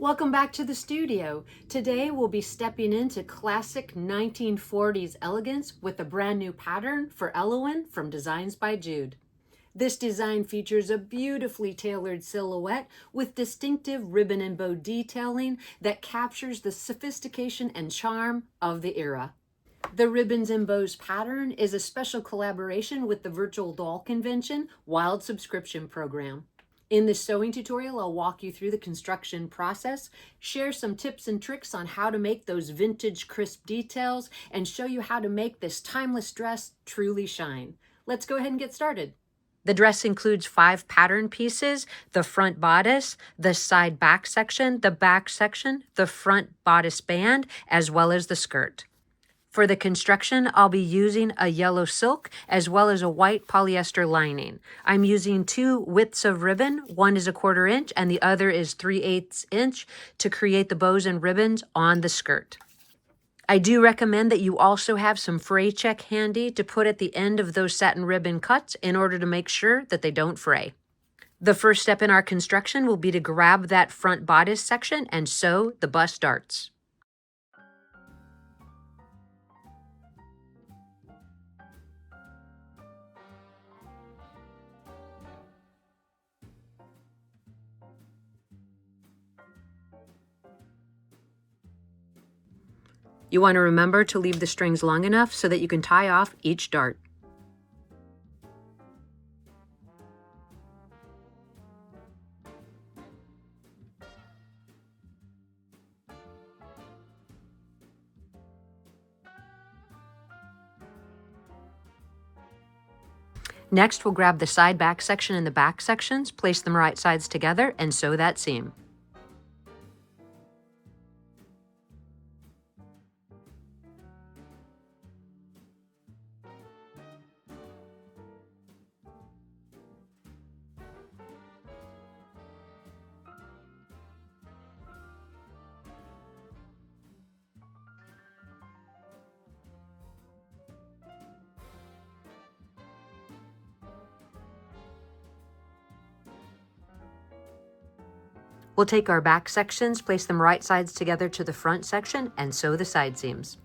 Welcome back to the studio. Today we'll be stepping into classic 1940s elegance with a brand new pattern for Elowen from Designs by Jude. This design features a beautifully tailored silhouette with distinctive ribbon and bow detailing that captures the sophistication and charm of the era. The Ribbons and Bows pattern is a special collaboration with the virtual doll convention Wilde subscription program. In this sewing tutorial, I'll walk you through the construction process, share some tips and tricks on how to make those vintage crisp details, and show you how to make this timeless dress truly shine. Let's go ahead and get started. The dress includes 5 pattern pieces: the front bodice, the side back section, the front bodice band, as well as the skirt. For the construction, I'll be using a yellow silk as well as a white polyester lining. I'm using 2 widths of ribbon. One is 1/4 inch and the other is 3/8 inch to create the bows and ribbons on the skirt. I do recommend that you also have some fray check handy to put at the end of those satin ribbon cuts in order to make sure that they don't fray. The first step in our construction will be to grab that front bodice section and sew the bust darts. You want to remember to leave the strings long enough so that you can tie off each dart. Next, we'll grab the side back section and the back sections, place them right sides together, and sew that seam. We'll take our back sections, place them right sides together to the front section, and sew the side seams.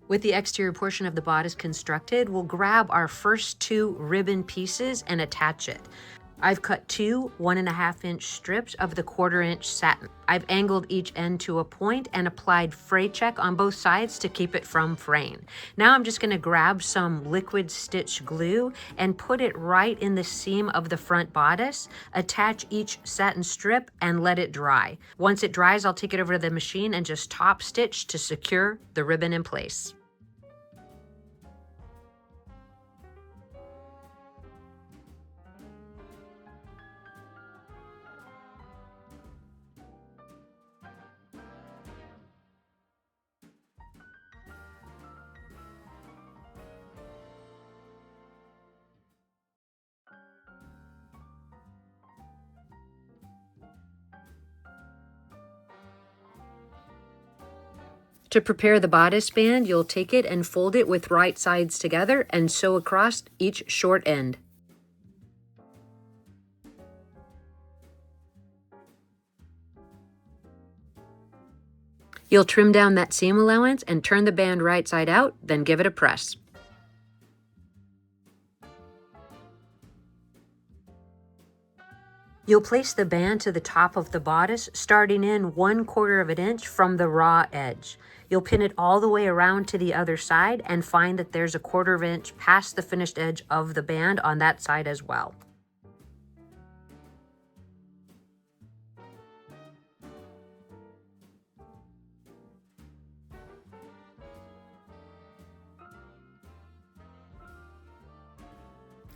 With the exterior portion of the bodice constructed, we'll grab our first 2 ribbon pieces and attach it. I've cut 2 1.5 inch strips of the 1/4 inch satin. I've angled each end to a point and applied fray check on both sides to keep it from fraying. Now I'm just going to grab some liquid stitch glue and put it right in the seam of the front bodice, attach each satin strip, and let it dry. Once it dries, I'll take it over to the machine and just top stitch to secure the ribbon in place. To prepare the bodice band, you'll take it and fold it with right sides together and sew across each short end. You'll trim down that seam allowance and turn the band right side out, then give it a press. You'll place the band to the top of the bodice, starting in 1/4 inch from the raw edge. You'll pin it all the way around to the other side and find that there's 1/4 inch past the finished edge of the band on that side as well.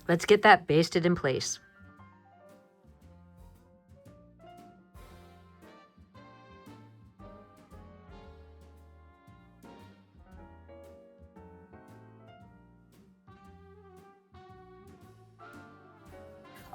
Let's get that basted in place.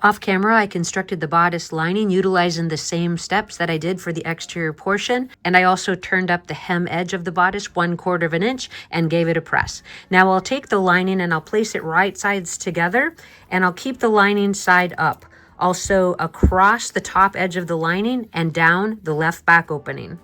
Off camera, I constructed the bodice lining utilizing the same steps that I did for the exterior portion, and I also turned up the hem edge of the bodice 1/4 of an inch and gave it a press. Now I'll take the lining and I'll place it right sides together, and I'll keep the lining side up, also across the top edge of the lining and down the left back opening.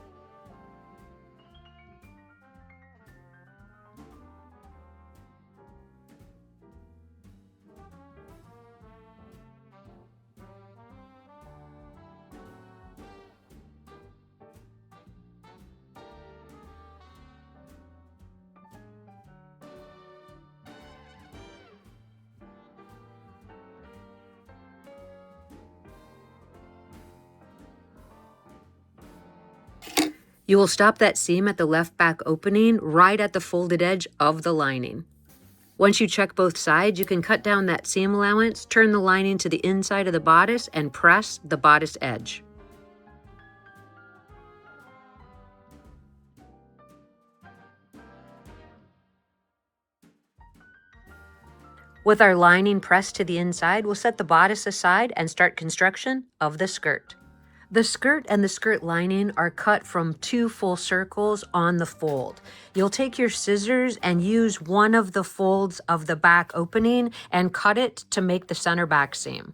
You will stop that seam at the left back opening right at the folded edge of the lining. Once you check both sides, you can cut down that seam allowance, turn the lining to the inside of the bodice, and press the bodice edge. With our lining pressed to the inside, we'll set the bodice aside and start construction of the skirt. The skirt and the skirt lining are cut from 2 full circles on the fold. You'll take your scissors and use one of the folds of the back opening and cut it to make the center back seam.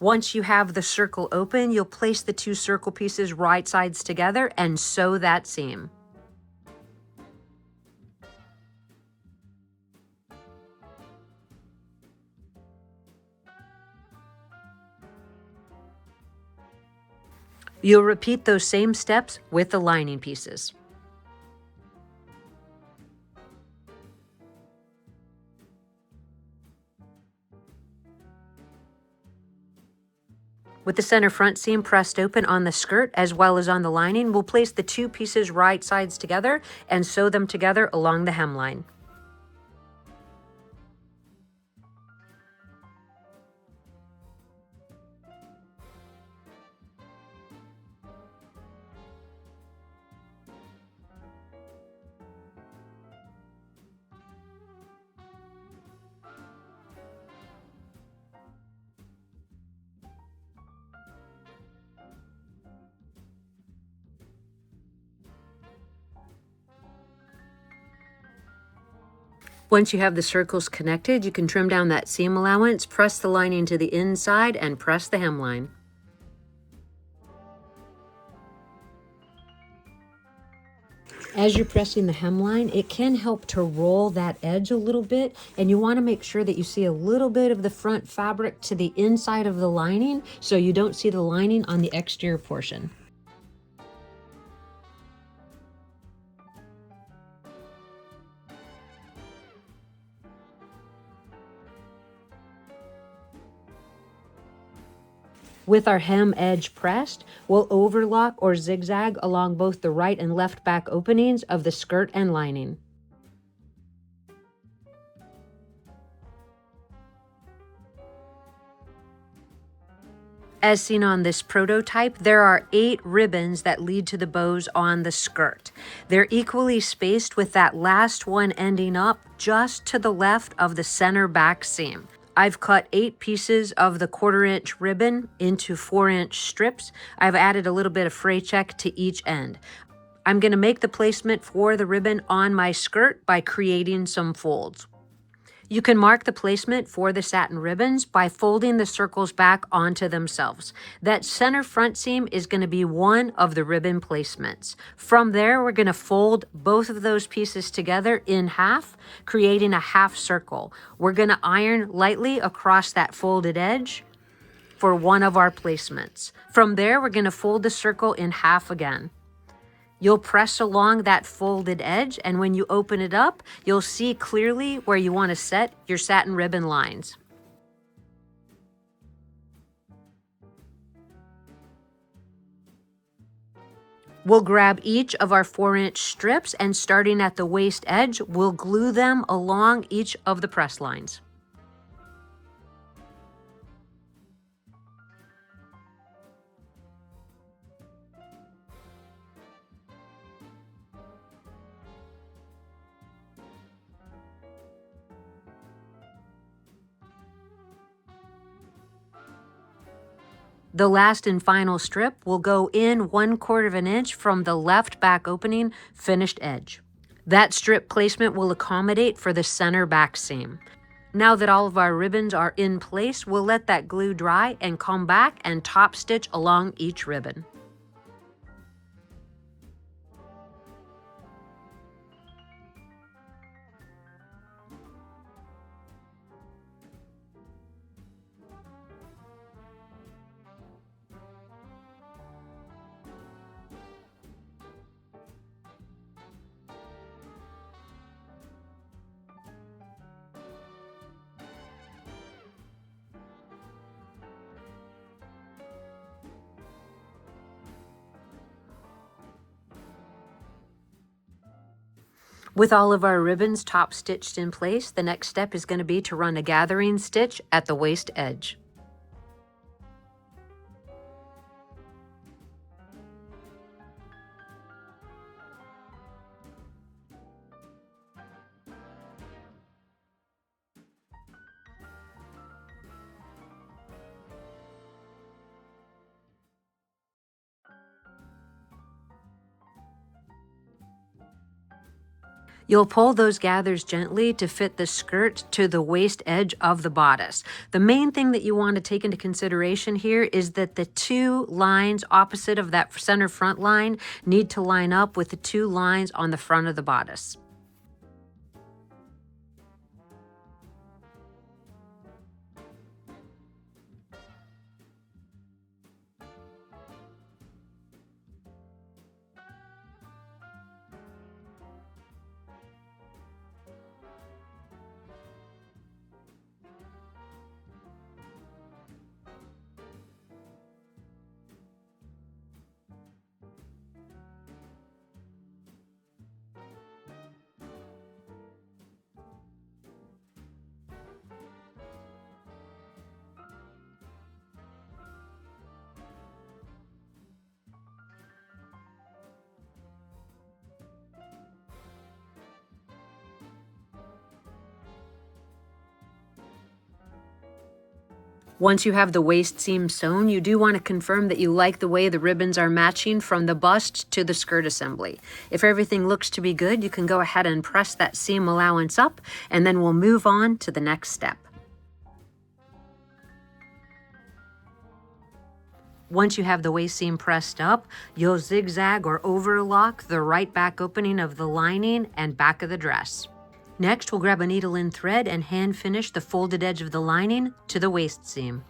Once you have the circle open, you'll place the 2 circle pieces right sides together and sew that seam. You'll repeat those same steps with the lining pieces. With the center front seam pressed open on the skirt as well as on the lining, we'll place the 2 pieces right sides together and sew them together along the hemline. Once you have the circles connected, you can trim down that seam allowance, press the lining to the inside, and press the hemline. As you're pressing the hemline, it can help to roll that edge a little bit, and you want to make sure that you see a little bit of the front fabric to the inside of the lining so you don't see the lining on the exterior portion. With our hem edge pressed, we'll overlock or zigzag along both the right and left back openings of the skirt and lining. As seen on this prototype, there are 8 ribbons that lead to the bows on the skirt. They're equally spaced with that last one ending up just to the left of the center back seam. I've cut 8 pieces of the 1/4 inch ribbon into 4-inch strips. I've added a little bit of fray check to each end. I'm going to make the placement for the ribbon on my skirt by creating some folds. You can mark the placement for the satin ribbons by folding the circles back onto themselves. That center front seam is going to be one of the ribbon placements. From there, we're going to fold both of those pieces together in half, creating a half circle. We're going to iron lightly across that folded edge for one of our placements. From there, we're going to fold the circle in half again. You'll press along that folded edge, and when you open it up, you'll see clearly where you want to set your satin ribbon lines. We'll grab each of our 4-inch strips, and starting at the waist edge, we'll glue them along each of the press lines. The last and final strip will go in 1/4 of an inch from the left back opening finished edge. That strip placement will accommodate for the center back seam. Now that all of our ribbons are in place, we'll let that glue dry and come back and top stitch along each ribbon. With all of our ribbons top stitched in place, the next step is going to be to run a gathering stitch at the waist edge. You'll pull those gathers gently to fit the skirt to the waist edge of the bodice. The main thing that you want to take into consideration here is that the two lines opposite of that center front line need to line up with the two lines on the front of the bodice. Once you have the waist seam sewn, you do want to confirm that you like the way the ribbons are matching from the bust to the skirt assembly. If everything looks to be good, you can go ahead and press that seam allowance up, and then we'll move on to the next step. Once you have the waist seam pressed up, you'll zigzag or overlock the right back opening of the lining and back of the dress. Next, we'll grab a needle and thread and hand finish the folded edge of the lining to the waist seam.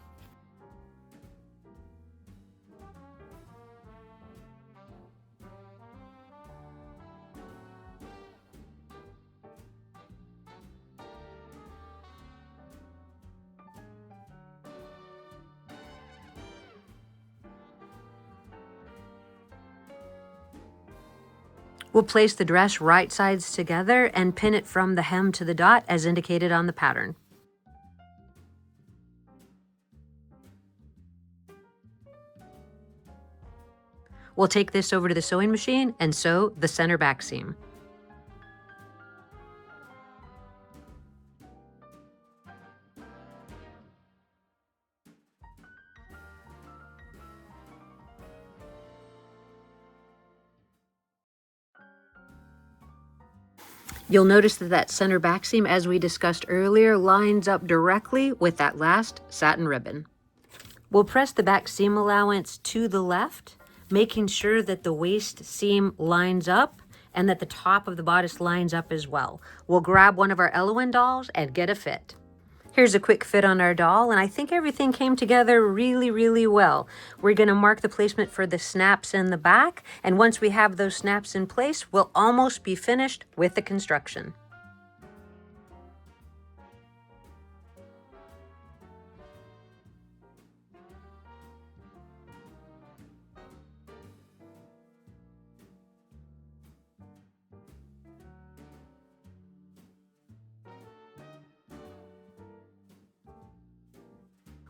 We'll place the dress right sides together and pin it from the hem to the dot as indicated on the pattern. We'll take this over to the sewing machine and sew the center back seam. You'll notice that that center back seam, as we discussed earlier, lines up directly with that last satin ribbon. We'll press the back seam allowance to the left, making sure that the waist seam lines up and that the top of the bodice lines up as well. We'll grab one of our Elowin dolls and get a fit. Here's a quick fit on our doll, and I think everything came together really, really well. We're going to mark the placement for the snaps in the back, and once we have those snaps in place, we'll almost be finished with the construction.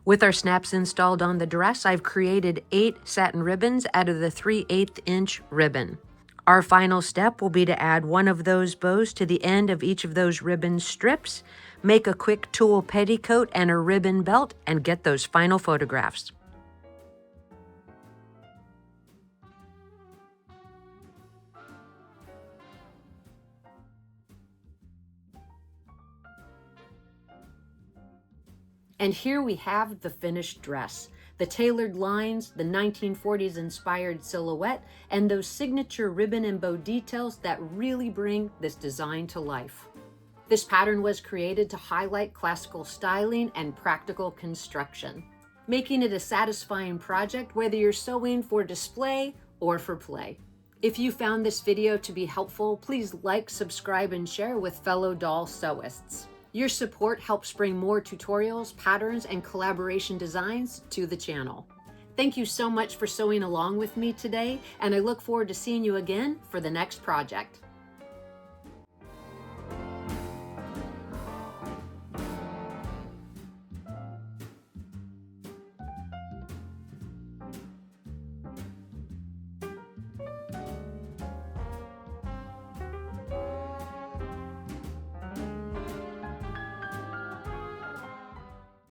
With our snaps installed on the dress, I've created 8 satin ribbons out of the 3/8 inch ribbon. Our final step will be to add one of those bows to the end of each of those ribbon strips, make a quick tulle petticoat and a ribbon belt, and get those final photographs. And here we have the finished dress. The tailored lines, the 1940s inspired silhouette, and those signature ribbon and bow details that really bring this design to life. This pattern was created to highlight classical styling and practical construction, making it a satisfying project whether you're sewing for display or for play. If you found this video to be helpful, please like, subscribe, and share with fellow doll sewists. Your support helps bring more tutorials, patterns, and collaboration designs to the channel. Thank you so much for sewing along with me today, and I look forward to seeing you again for the next project.